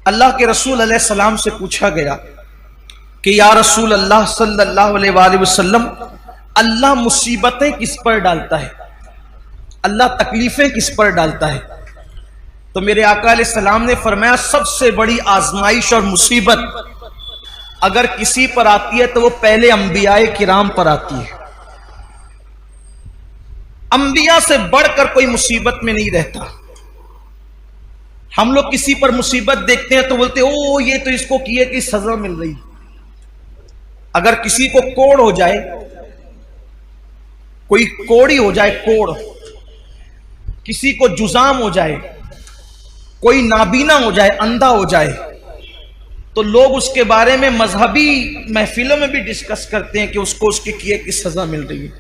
अल्लाह के रसूल अलैहि सलाम से पूछा गया कि या रसूल अल्लाह सल्लल्लाहु अलैहि वसल्लम, अल्लाह मुसीबतें किस पर डालता है, अल्लाह तकलीफें किस पर डालता है? तो मेरे आका अलैहि सलाम ने फरमाया, सबसे बड़ी आजमाइश और मुसीबत अगर किसी पर आती है तो वो पहले अंबियाए किराम पर आती है। अंबिया से बढ़कर कोई मुसीबत में नहीं रहता। हम लोग किसी पर मुसीबत देखते हैं तो बोलते ओ ये तो इसको किए की सजा मिल रही। अगर किसी को कोड़ हो जाए, कोई कोड़ी हो जाए, कोड़, किसी को जुजाम हो जाए, कोई नाबीना हो जाए, अंधा हो जाए, तो लोग उसके बारे में मजहबी महफिलों में भी डिस्कस करते हैं कि उसको उसके किए की सजा मिल रही है।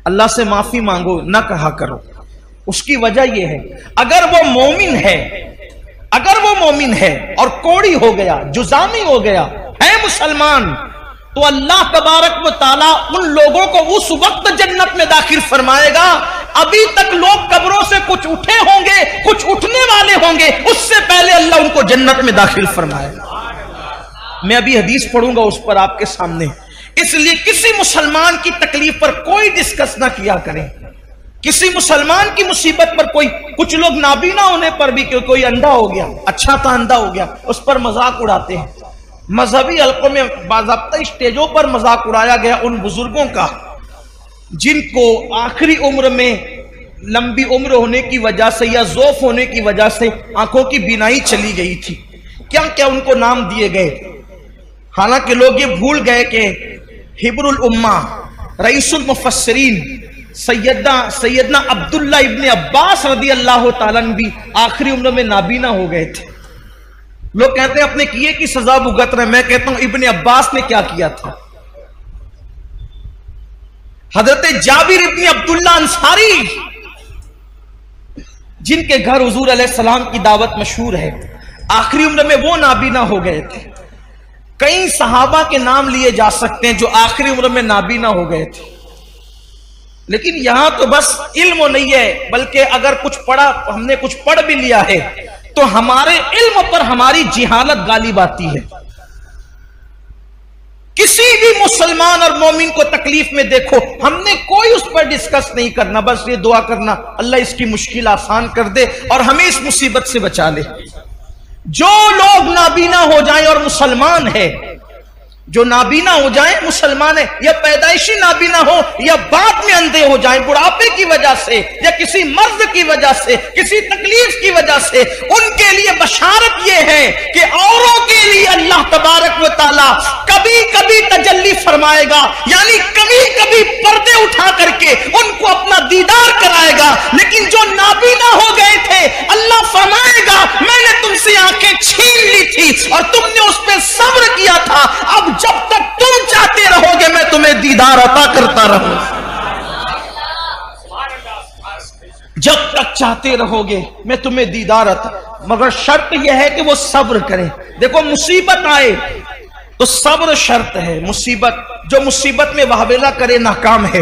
अल्लाह से माफी मांगो, ना कहा करो। उसकी वजह यह है, अगर वो मोमिन है, अगर वो मोमिन है और कोड़ी हो गया, जुजामी हो गया, है मुसलमान, तो अल्लाह तबारक व ताला उन लोगों को उस वक्त जन्नत में दाखिल फरमाएगा। अभी तक लोग कब्रों से कुछ उठे होंगे, कुछ उठने वाले होंगे, उससे पहले अल्लाह उनको जन्नत में दाखिल फरमाएगा। मैं अभी हदीस पढ़ूंगा उस पर आपके सामने। इसलिए किसी मुसलमान की तकलीफ पर कोई डिस्कस ना किया करें। किसी मुसलमान की मुसीबत पर कोई, कुछ लोग नाबीना होने पर भी कोई अंधा हो गया, अच्छा था अंधा हो गया, उस पर मजाक उड़ाते हैं। मजहबी हल्कों में बाज़ाब्ता स्टेजों पर मजाक उड़ाया गया उन बुजुर्गों का जिनको आखिरी उम्र में लंबी उम्र होने की वजह से या ज़ौफ होने की वजह से आंखों की बीनाई चली गई थी। क्या क्या उनको नाम दिए गए। हालांकि लोग ये भूल गए कि हिब्रुल उम्मा, रईसुल मुफस्सिरीन सैयदना अब्दुल्ला इब्ने अब्बास रदी अल्लाह ताला अन्हु भी आखिरी उम्र में नाबीना हो गए थे। लोग कहते हैं अपने किए की सजा भुगत रहे। मैं कहता हूं इब्ने अब्बास ने क्या किया था। हजरत जाबिर इब्ने अब्दुल्ला अंसारी, जिनके घर हुजूर अलैहि सलाम की दावत मशहूर है, आखिरी उम्र में वो नाबीना हो गए थे। कई सहाबा के नाम लिए जा सकते हैं जो आखिरी उम्र में नाबीना हो गए थे। लेकिन यहां तो बस इल्म नहीं है, बल्कि अगर कुछ पढ़ा, हमने कुछ पढ़ भी लिया है तो हमारे इल्म पर हमारी जिहालत गालिब आती है। किसी भी मुसलमान और मोमिन को तकलीफ में देखो, हमने कोई उस पर डिस्कस नहीं करना, बस ये दुआ करना अल्लाह इसकी मुश्किल आसान कर दे और हमें इस मुसीबत से बचा ले। जो लोग नाबीना हो जाएं और मुसलमान है, जो नाबीना हो जाए मुसलमान है, या पैदाइशी नाबीना हो या बाद में अंधे हो जाए बुढ़ापे की वजह से या किसी मर्ज की वजह से, किसी तकलीफ की वजह से, उनके लिए बशारत यह है कि औरों के लिए अल्लाह तबारक व ताला कभी कभी तजल्ली फरमाएगा, यानी कभी कभी पर्दे उठा करके उनको अपना दीदार कराएगा। लेकिन जो नाबीना हो गए थे, अल्लाह फरमाएगा मैंने तुमसे आंखें छीन ली थी और तुमने उस पर सब्र किया था, अब जब तक तुम चाहते रहोगे मैं तुम्हें दीदार अता करता रहूंगा। जब तक चाहते रहोगे मैं तुम्हें दीदार अता, मगर शर्त यह है कि वो सब्र करें। देखो मुसीबत आए तो सब्र शर्त है। मुसीबत, जो मुसीबत में वाहवेला करे नाकाम है,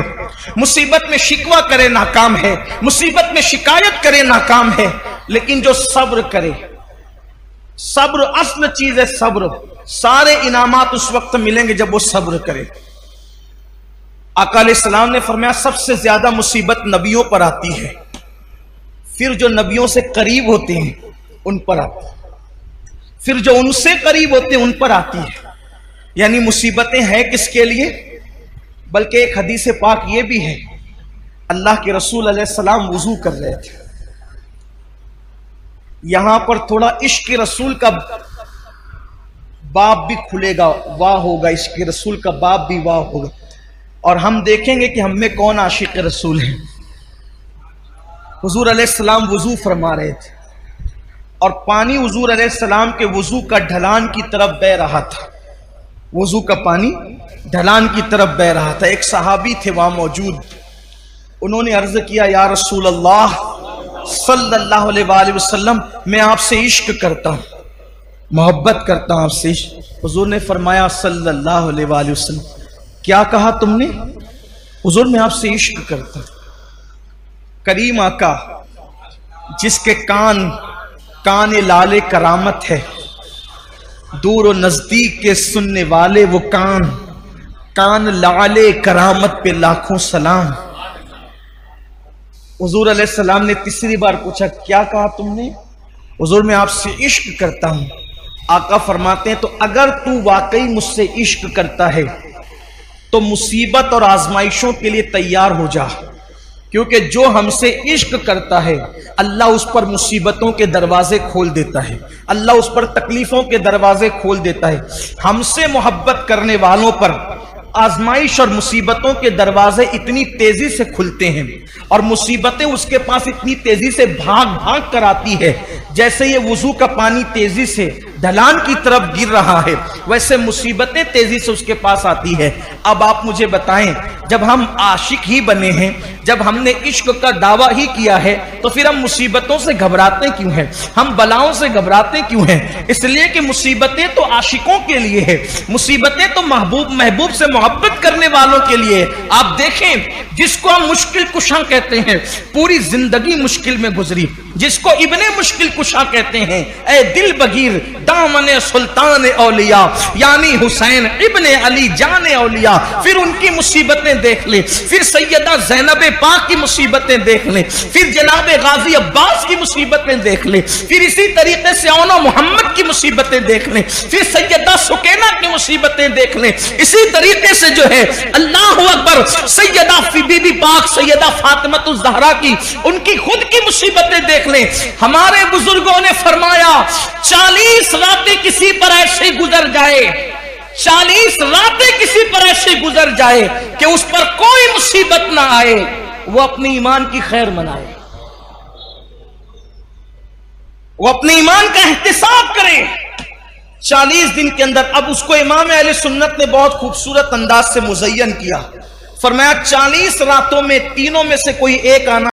मुसीबत में शिकवा करे नाकाम है, मुसीबत में शिकायत करे नाकाम है। लेकिन जो सब्र करे, सब्र असल चीज है। सब्र, सारे इनामात उस वक्त मिलेंगे जब वो सब्र करे। आका अलैहिस्सलाम ने फरमाया सबसे ज्यादा मुसीबत नबियों पर आती है, फिर जो नबियों से करीब होते हैं उन पर आती है, फिर जो उनसे करीब होते हैं उन पर आती है। यानी मुसीबतें हैं किसके लिए? बल्कि एक हदीस पाक ये भी है, अल्लाह के रसूल अलैहिस्सलाम वुजू कर रहे थे। यहां पर थोड़ा इश्क रसूल का बाब भी खुलेगा, वाह होगा, इश्क रसूल का बाब भी वाह होगा, और हम देखेंगे कि हम में कौन आशिक रसूल है। हुजूर अलैहिस्सलाम वुजू फरमा रहे थे और पानी हुजूर अलैहिस्सलाम के वुजू का ढलान की तरफ बह रहा था। वुजू का पानी ढलान की तरफ बह रहा था। एक सहाबी थे वहां मौजूद, उन्होंने अर्ज किया या रसूल अल्लाह सल्लल्लाहु अलैहि वसल्लम, मैं आपसे इश्क करता हूं, मोहब्बत करता हूं आपसे। हुजूर ने फरमाया सल्लल्लाहु अलैहि वसल्लम, क्या कहा तुमने? हुजूर मैं आपसे इश्क करता हूं। करीम आका जिसके कान लाले करामत है, दूर और नजदीक के सुनने वाले वो कान, कान लाले करामत पे लाखों सलाम। हुजूर अलैहिस्सलाम ने तीसरी बार पूछा, क्या कहा तुमने? हुजूर मैं आपसे इश्क करता हूं। आका फरमाते हैं, तो अगर तू वाकई मुझसे इश्क करता है तो मुसीबत और आजमाइशों के लिए तैयार हो जा, क्योंकि जो हमसे इश्क करता है अल्लाह उस पर मुसीबतों के दरवाजे खोल देता है, अल्लाह उस पर तकलीफों के दरवाजे खोल देता है। हमसे मोहब्बत करने वालों पर आजमाइश और मुसीबतों के दरवाजे इतनी तेजी से खुलते हैं और मुसीबतें उसके पास इतनी तेजी से भाग भाग कर आती है, जैसे ये वुजू का पानी तेजी से ढलान की तरफ गिर रहा है, वैसे मुसीबतें तेजी से उसके पास आती है। अब आप मुझे बताएं, जब हम आशिक ही बने हैं, जब हमने इश्क का दावा ही किया है, तो फिर हम मुसीबतों से घबराते क्यों हैं? हम बलाओं से घबराते क्यों हैं? इसलिए कि मुसीबतें तो आशिकों के लिए है, मुसीबतें तो महबूब से मोहब्बत करने वालों के लिए। आप देखें, जिसको हम मुश्किल कुशा कहते हैं, पूरी जिंदगी मुश्किल में गुजरी, जिसको इब्ने मुश्किल कुशा कहते हैं, ए दिल बगीर दामने सुल्तान औलिया यानी हुसैन इब्ने अली जाने औलिया। फिर उनकी मुसीबतें देख ले, फिर सैयदा ज़ैनब पाक की मुसीबतें देख ले, फिर जनाब गाजी अब्बास की मुसीबतें देख ले, फिर इसी तरीके से औनो मोहम्मद की मुसीबतें देख ले, फिर सैयदा सुकैना की मुसीबतें देख ले, इसी तरीके से जो है अल्लाह अकबर सैयदा बीबी पाक सैयदा फातिमा ज़हरा की, उनकी खुद की मुसीबतें देख ले। हमारे बुजुर्गों ने फरमाया, 40 रातें किसी पर ऐसे गुजर जाए, 40 रातें किसी पर ऐसे गुजर जाए कि उस पर कोई मुसीबत ना आए, वो अपने ईमान की खैर मनाए, वो अपने ईमान का एहतिसाब करे 40 दिन के अंदर। अब उसको इमाम अहले सुन्नत ने बहुत खूबसूरत अंदाज से मुज़य्यन किया, फरमाया 40 रातों में तीनों में से कोई एक आना